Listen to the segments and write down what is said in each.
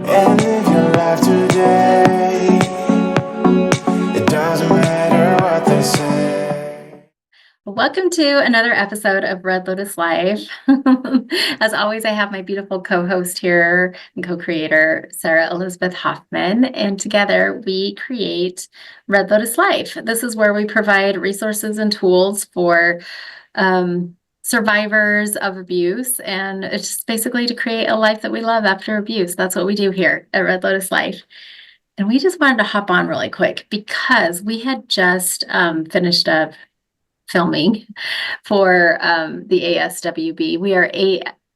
and live your life today. It doesn't matter what they say. Welcome to another episode of Red Lotus Life. As always, I have my beautiful co-host here and co-creator, Sarah Elizabeth Hoffman, and together we create Red Lotus Life. This is where we provide resources and tools for survivors of abuse, and it's just basically to create a life that we love after abuse. That's what we do here at Red Lotus Life. And we just wanted to hop on really quick because we had just finished up filming for the ASWB. We are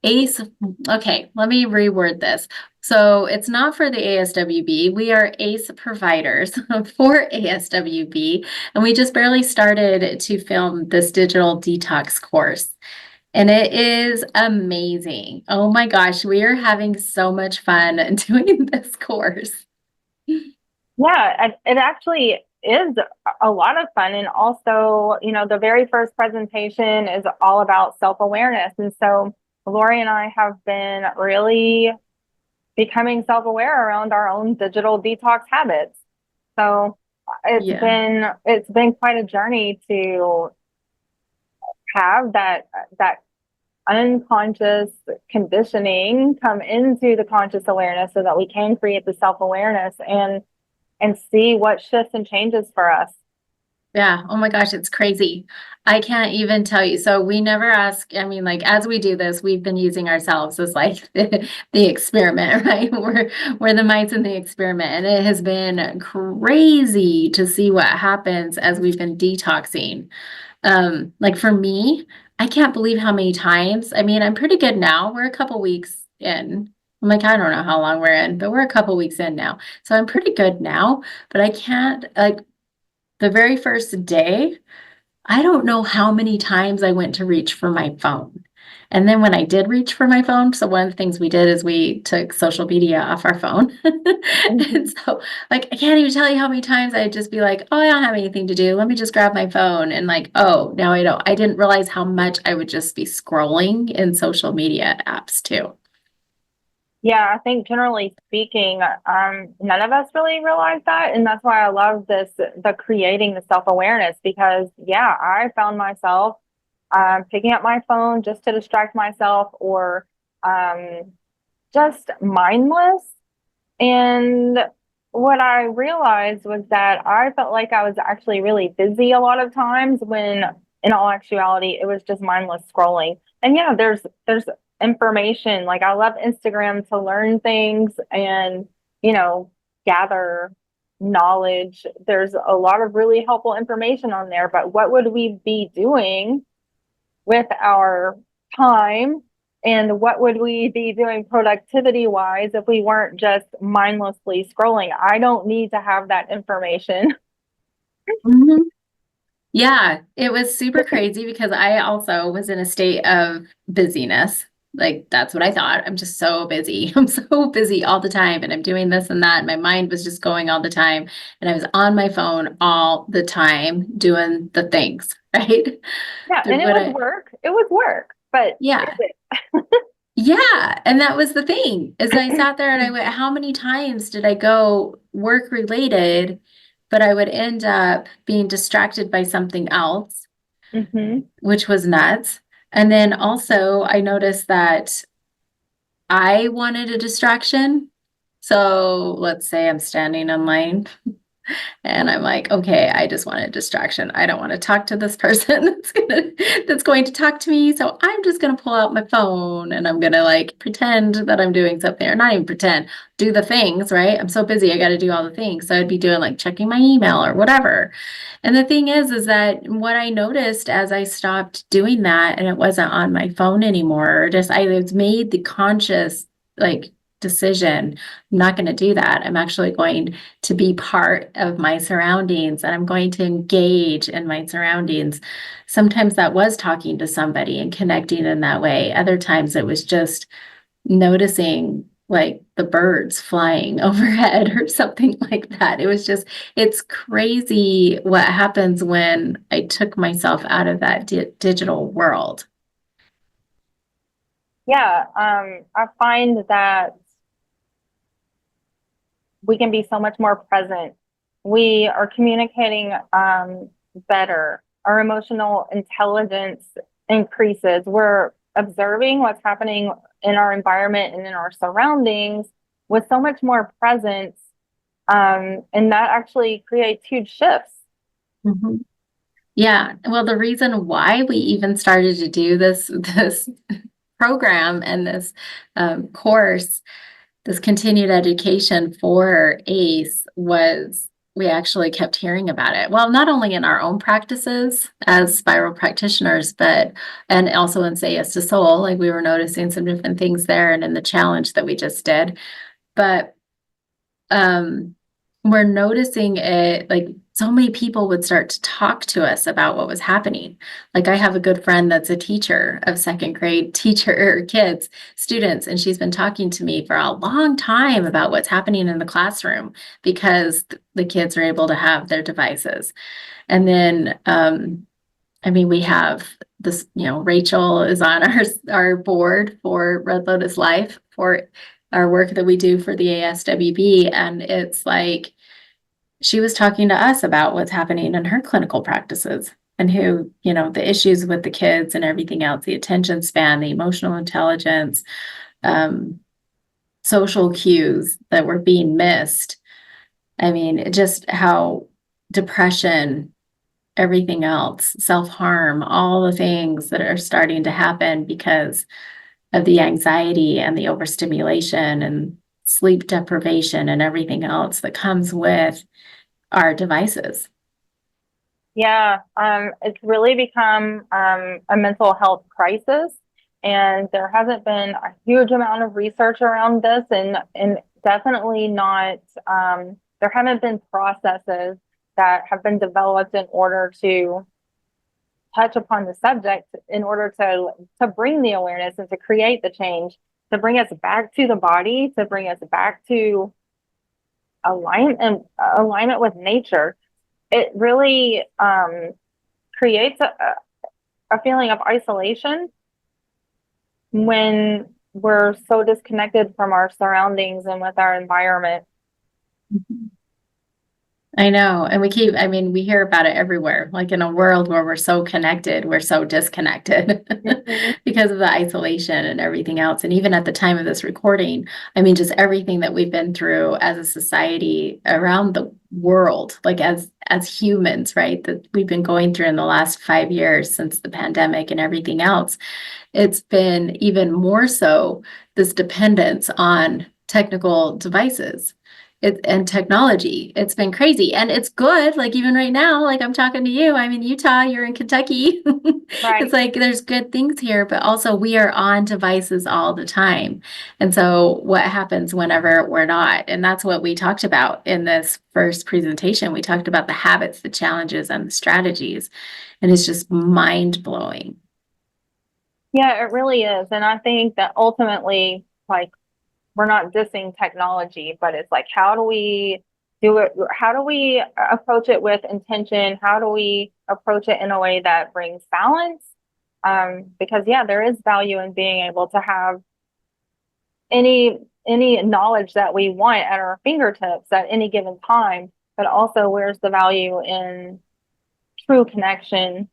ACE. Okay, let me reword this. So it's not for the ASWB. We are ACE providers for ASWB, and we just barely started to film this digital detox course. And it is amazing. Oh my gosh, we are having so much fun doing this course. Yeah, it actually is a lot of fun. And also, the very first presentation is all about self-awareness. And so Lori and I have been really becoming self-aware around our own digital detox habits. So it's been quite a journey to have that unconscious conditioning come into the conscious awareness so that we can create the self-awareness and see what shifts and changes for us. Yeah. Oh my gosh, it's crazy. I can't even tell you. So we never ask, I mean, like as we do this, we've been using ourselves as like the experiment, right? We're the mites in the experiment. And it has been crazy to see what happens as we've been detoxing. Like for me, I can't believe how many times. I mean, I'm pretty good now. We're a couple weeks in. I'm like, I don't know how long we're in, but we're a couple weeks in now. So I'm pretty good now, but I can't like the very first day, I don't know how many times I went to reach for my phone. And then when I did reach for my phone, so one of the things we did is we took social media off our phone. Mhm. And so, like, I can't even tell you how many times I'd just be like, oh, I don't have anything to do. Let me just grab my phone. And like, oh, now I don't. I didn't realize how much I would just be scrolling in social media apps too. Yeah, I think generally speaking, none of us really realize that. And that's why I love the creating the self-awareness, because yeah, I found myself picking up my phone just to distract myself, or um, just mindless. And what I realized was that I felt like I was actually really busy a lot of times when in all actuality it was just mindless scrolling. And yeah, there's information. Like I love Instagram to learn things and, you know, gather knowledge. There's a lot of really helpful information on there, but what would we be doing with our time, and what would we be doing productivity wise if we weren't just mindlessly scrolling? I don't need to have that information. Mhm. Yeah, it was super crazy because I also was in a state of busyness. Like that's what I thought. I'm just so busy. I'm so busy all the time and I'm doing this and that. And my mind was just going all the time. And I was on my phone all the time doing the things, right? Yeah, Did and it what was I, work. It was work, but is yeah. it? Yeah. And that was the thing is I sat there and I went, how many times did I go work related, but I would end up being distracted by something else, Hmm. which was nuts. And then also, I noticed that I wanted a distraction. So let's say I'm standing in line and I'm like, okay, I just want a distraction. I don't want to talk to this person that's going to talk to me. So I'm just gonna pull out my phone and I'm gonna like pretend that I'm doing something, or not even pretend, do the things, right? I'm so busy, I gotta do all the things. So I'd be doing like checking my email or whatever. And the thing is that what I noticed as I stopped doing that and it wasn't on my phone anymore, just I was made the conscious like decision. I'm not going to do that. I'm actually going to be part of my surroundings and I'm going to engage in my surroundings. Sometimes that was talking to somebody and connecting in that way. Other times it was just noticing like the birds flying overhead or something like that. It was just, it's crazy what happens when I took myself out of that digital world. Yeah, I find that we can be so much more present. We are communicating better. Our emotional intelligence increases. We're observing what's happening in our environment and in our surroundings with so much more presence. And that actually creates huge shifts. Mhm. Yeah. Well, the reason why we even started to do this program and this course, this continued education for ACE, was we actually kept hearing about it. Well, not only in our own practices as spiral practitioners, but and also in Say Yes to Soul, like we were noticing some different things there, and in the challenge that we just did. But we're noticing it, like so many people would start to talk to us about what was happening. Like I have a good friend that's a teacher of second grade teacher kids, students, and she's been talking to me for a long time about what's happening in the classroom because the kids are able to have their devices. And then I mean, we have this, Rachel is on our board for Red Lotus Life for our work that we do for the ASWB. And it's like she was talking to us about what's happening in her clinical practices and who, the issues with the kids and everything else, the attention span, the emotional intelligence, social cues that were being missed. I mean, just how depression, everything else, self-harm, all the things that are starting to happen because of the anxiety and the overstimulation and sleep deprivation and everything else that comes with our devices. Yeah, it's really become a mental health crisis, and there hasn't been a huge amount of research around this, and definitely not. There haven't been processes that have been developed in order to touch upon the subject, in order to bring the awareness and to create the change, to bring us back to the body, to bring us back to alignment with nature. It really creates a feeling of isolation when we're so disconnected from our surroundings and with our environment. I know. And we hear about it everywhere. Like in a world where we're so connected, we're so disconnected Mhm. because of the isolation and everything else. And even at the time of this recording, I mean, just everything that we've been through as a society around the world, like as humans, right? That we've been going through in the last 5 years since the pandemic and everything else. It's been even more so this dependence on technical devices and technology. It's been crazy and it's good. Like even right now, like I'm talking to you, I'm in Utah, you're in Kentucky. Right. It's like there's good things here, but also we are on devices all the time. And so what happens whenever we're not? And that's what we talked about in this first presentation. We talked about the habits, the challenges, and the strategies. And it's just mind blowing. Yeah, it really is. And I think that ultimately, like, we're not dissing technology, but it's like, how do we do it? How do we approach it with intention? How do we approach it in a way that brings balance? Because yeah, there is value in being able to have any knowledge that we want at our fingertips at any given time, but also where's the value in true connection,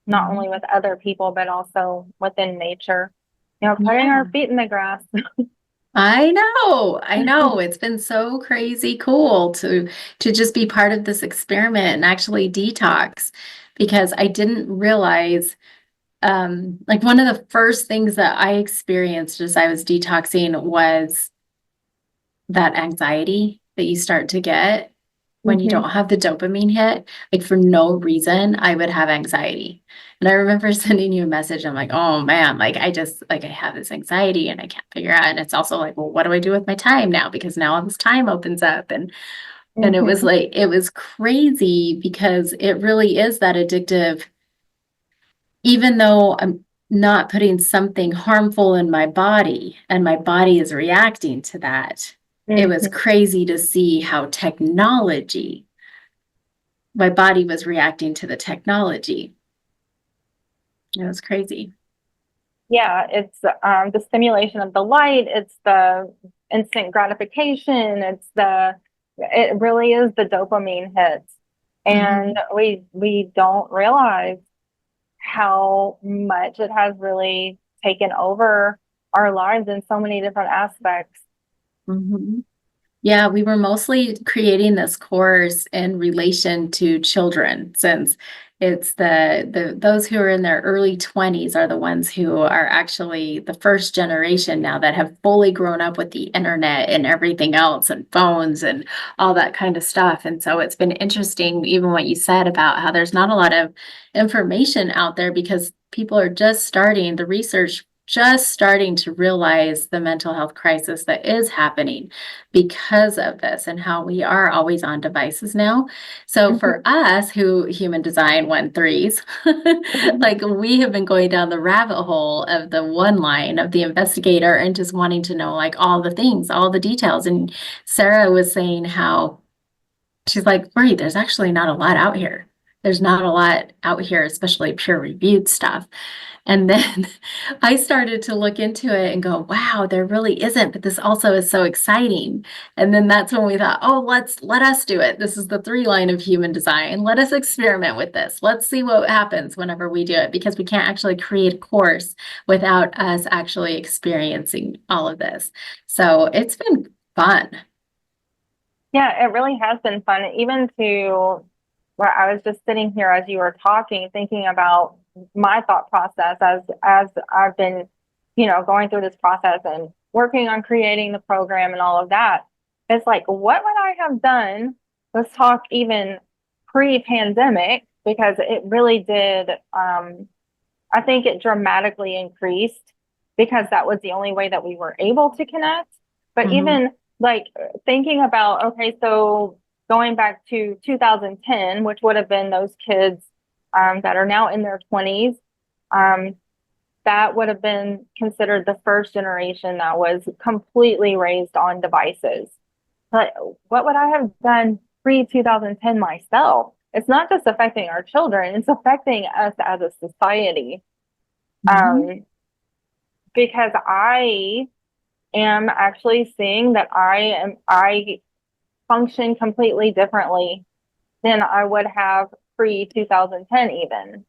not only with other people, but also within nature. Putting Yeah. our feet in the grass. I know. I know. It's been so crazy cool to just be part of this experiment and actually detox because I didn't realize like one of the first things that I experienced as I was detoxing was that anxiety that you start to get when you Mhm. don't have the dopamine hit. Like for no reason, I would have anxiety. And I remember sending you a message. I'm like, oh man, like I have this anxiety and I can't figure out. And it's also like, well, what do I do with my time now? Because now all this time opens up. And it was Mhm. like, it was crazy because it really is that addictive, even though I'm not putting something harmful in my body and my body is reacting to that. It was Mhm. crazy to see how my body was reacting to the technology. It was crazy. Yeah, it's the stimulation of the light, it's the instant gratification, it's the It really is the dopamine hits. And we don't realize how much it has really taken over our lives in so many different aspects. Mm-hmm. Yeah, we were mostly creating this course in relation to children, since it's the those who are in their early 20s are the ones who are actually the first generation now that have fully grown up with the internet and everything else and phones and all that kind of stuff. And so it's been interesting, even what you said about how there's not a lot of information out there because people are just starting the research, just starting to realize the mental health crisis that is happening because of this and how we are always on devices now. So for us who human design 1-3s, like we have been going down the rabbit hole of the one line of the investigator and just wanting to know like all the things, all the details. And Sarah was saying how she's like, right, there's actually not a lot out here. There's not a lot out here, especially peer-reviewed stuff. And then I started to look into it and go, wow, there really isn't, but this also is so exciting. And then that's when we thought, oh, let us do it. This is the 3 line of human design. Let us experiment with this. Let's see what happens whenever we do it, because we can't actually create a course without us actually experiencing all of this. So it's been fun. Yeah, it really has been fun, even to where I was just sitting here as you were talking, thinking about my thought process as I've been, going through this process and working on creating the program and all of that. It's like, what would I have done? Let's talk even pre-pandemic, because it really did. I think it dramatically increased because that was the only way that we were able to connect. But even like thinking about, okay, so going back to 2010, which would have been those kids that are now in their 20s, that would have been considered the first generation that was completely raised on devices. But what would I have done pre 2010 myself? It's not just affecting our children, it's affecting us as a society. Because I am actually seeing that I function completely differently than I would have pre 2010 even.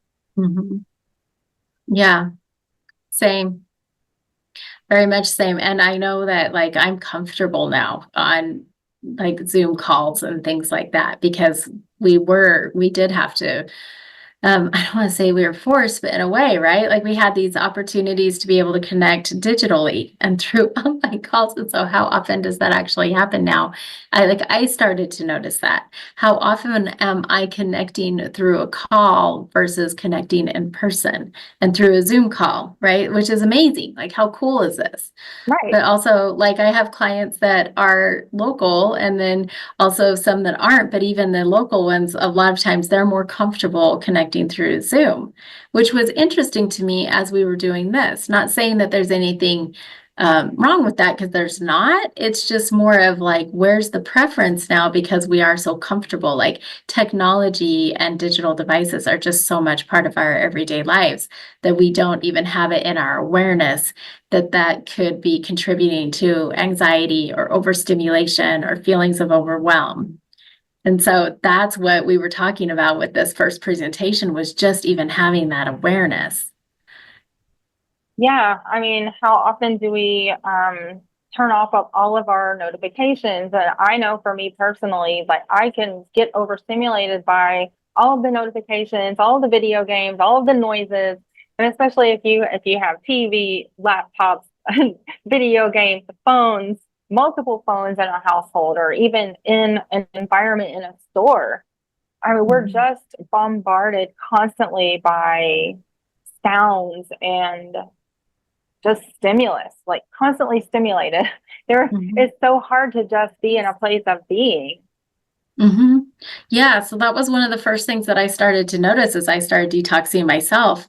Yeah, same. Very much same. And I know that like I'm comfortable now on like Zoom calls and things like that because we did have to I don't want to say we were forced, but in a way, right? Like we had these opportunities to be able to connect digitally and through online calls. And so how often does that actually happen now? I started to notice that. How often am I connecting through a call versus connecting in person and through a Zoom call, right? Which is amazing. Like how cool is this? Right. But also, like I have clients that are local and then also some that aren't, but even the local ones, a lot of times they're more comfortable connecting through Zoom, which was interesting to me as we were doing this. Not saying that there's anything wrong with that, because there's not. It's just more of like, where's the preference now because we are so comfortable. Like technology and digital devices are just so much part of our everyday lives that we don't even have it in our awareness that could be contributing to anxiety or overstimulation or feelings of overwhelm. And so that's what we were talking about with this first presentation, was just even having that awareness. Yeah, I mean, how often do we turn off all of our notifications? And I know for me personally, like I can get overstimulated by all of the notifications, all of the video games, all of the noises, and especially if you have TV, laptops, video games, phones, multiple phones in a household, or even in an environment in a store. I mean, we're just bombarded constantly by sounds and just stimulus, like constantly stimulated. It's so hard to just be in a place of being. Yeah, so that was one of the first things that I started to notice as I started detoxing myself.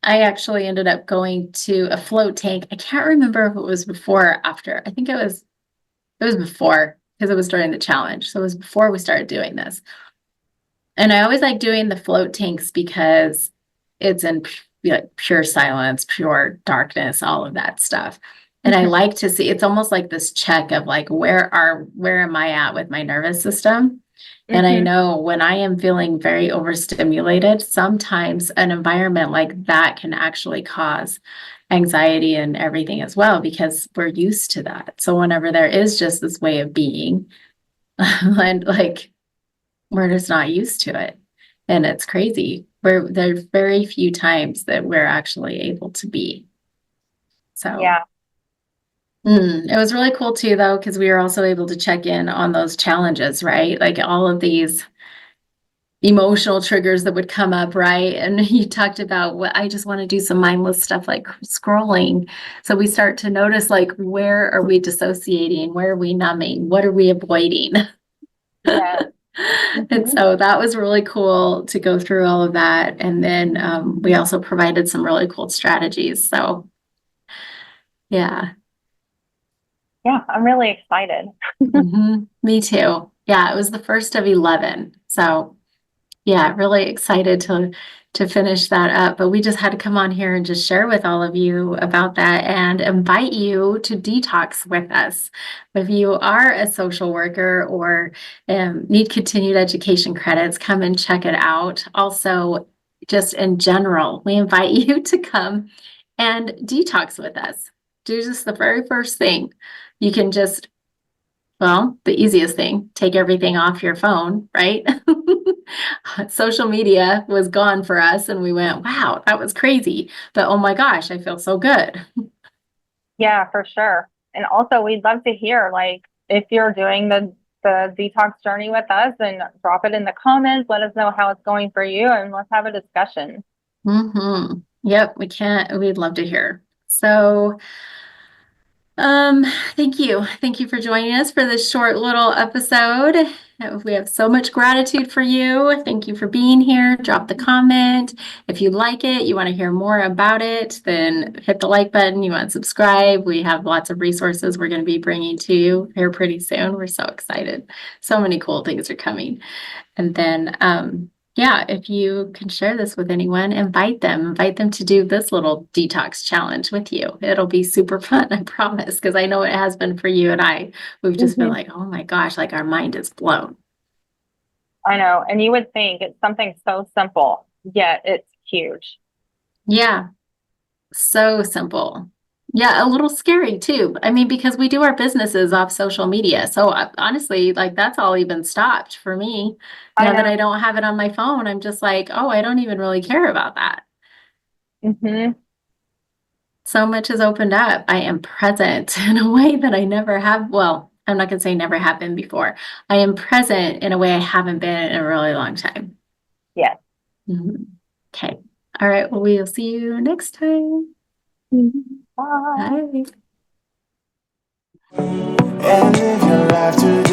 I actually ended up going to a float tank. I can't remember if it was before or after. I think it was before, because it was during the challenge. So it was before we started doing this. And I always like doing the float tanks because it's in like pure silence, pure darkness, all of that stuff. And I like to see, it's almost like this check of like, where am I at with my nervous system? And I know when I am feeling very overstimulated, sometimes an environment like that can actually cause anxiety and everything as well, because we're used to that. So whenever there is just this way of being, and like, we're just not used to it. And it's crazy. There's very few times that we're actually able to be. So Yeah. it was really cool too, though, because we were also able to check in on those challenges, right? Like all of these emotional triggers that would come up, right? And you talked about what I just want to do some mindless stuff like scrolling. So we start to notice like, where are we dissociating? Where are we numbing? What are we avoiding? Yeah. And so that was really cool to go through all of that. And then we also provided some really cool strategies. So yeah. Yeah, I'm really excited. Me too. Yeah, it was the first of 11. So yeah, really excited to finish that up. But we just had to come on here and just share with all of you about that and invite you to detox with us. If you are a social worker or need continued education credits, come and check it out. Also, just in general, we invite you to come and detox with us. Do just the very first thing. You can just, well, the easiest thing, take everything off your phone, right? Social media was gone for us, and we went, wow, that was crazy. But oh my gosh, I feel so good. Yeah, for sure. And also, we'd love to hear like if you're doing the detox journey with us, and drop it in the comments. Let us know how it's going for you, and let's have a discussion. Yep, we'd love to hear. So Um, thank you. Thank you for joining us for this short little episode. We have so much gratitude for you. Thank you for being here. Drop the comment. If you like it, you want to hear more about it, then hit the like button. You want to subscribe. We have lots of resources we're going to be bringing to you here pretty soon. We're so excited. So many cool things are coming. And then, yeah, if you can share this with anyone, invite them to do this little detox challenge with you. It'll be super fun, I promise, because I know it has been for you and I. We've just been like, oh my gosh, like our mind is blown. I know. And you would think it's something so simple, yet it's huge. Yeah, so simple. Yeah, a little scary too. I mean, because we do our businesses off social media. So honestly, like that's all even stopped for me. I Now that know. I don't have it on my phone, I'm just like, oh, I don't even really care about that. So much has opened up. I am present in a way that I never have. Well, I'm not going to say never have been before. I am present in a way I haven't been in a really long time. Yes. Okay. All right. Well, we'll see you next time. Bye. Bye. And live your life today.